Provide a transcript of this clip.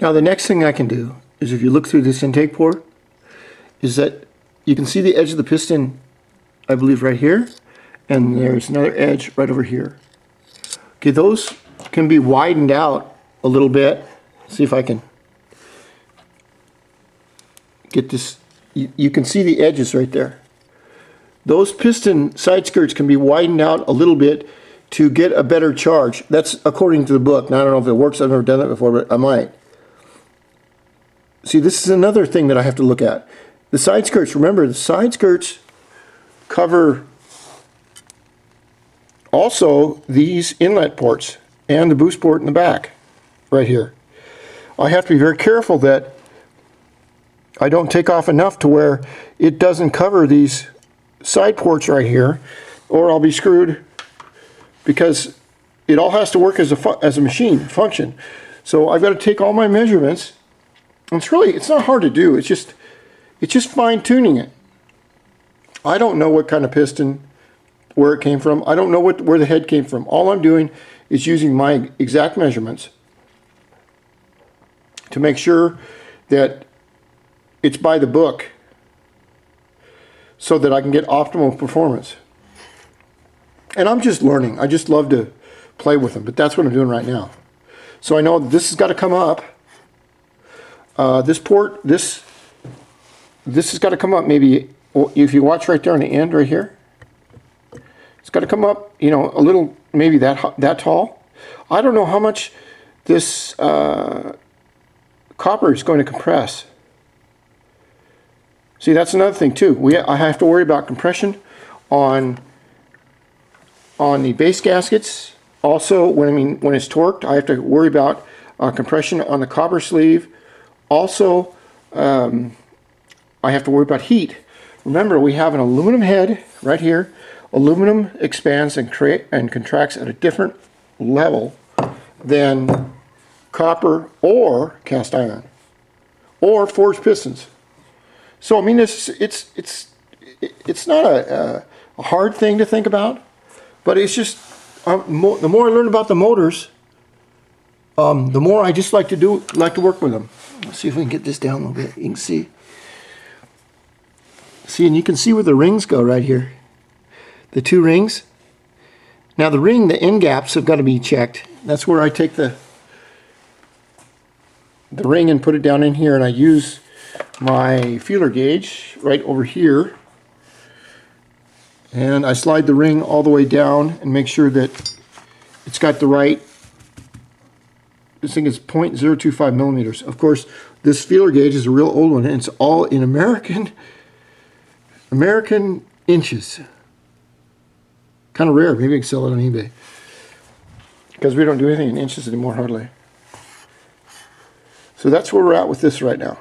Now the next thing I can do is, if you look through this intake port, is that you can see the edge of the piston, I believe right here, and there's another edge right over here. Okay, those can be widened out a little bit. See if I can get this. You can see the edges right there. Those piston side skirts can be widened out a little bit to get a better charge. That's according to the book. Now I don't know if it works. I've never done that before, but I might. See, this is another thing that I have to look at. The side skirts, remember, the side skirts cover also these inlet ports and the boost port in the back right here. I have to be very careful that I don't take off enough to where it doesn't cover these side ports right here, or I'll be screwed, because it all has to work as a machine function. So I've got to take all my measurements. And it's not hard to do. It's just fine tuning it. I don't know what kind of piston, where it came from. I don't know where the head came from. All I'm doing is using my exact measurements to make sure that it's by the book, so that I can get optimal performance. And I'm just learning. I just love to play with them, but that's what I'm doing right now. So I know this has got to come up. This port, this has got to come up maybe, if you watch right there on the end right here, it's got to come up, you know, a little, maybe that tall. I don't know how much this copper is going to compress. See, that's another thing too. I have to worry about compression on the base gaskets. Also, when it's torqued, I have to worry about compression on the copper sleeve. Also, I have to worry about heat. Remember, we have an aluminum head right here. Aluminum expands and contracts at a different level than copper or cast iron or forged pistons. So I mean, it's not a hard thing to think about, but it's just the more I learn about the motors, the more I just like to work with them. Let's see if we can get this down a little bit. You can see, and you can see where the rings go right here. The two rings. Now the end gaps have got to be checked. That's where I take the ring and put it down in here, and I use my feeler gauge right over here, and I slide the ring all the way down and make sure that it's got the right. This thing is 0.025 millimeters. Of course, this feeler gauge is a real old one, and it's all in American inches. Kind of rare. Maybe I can sell it on eBay, because we don't do anything in inches anymore, hardly. So that's where we're at with this right now.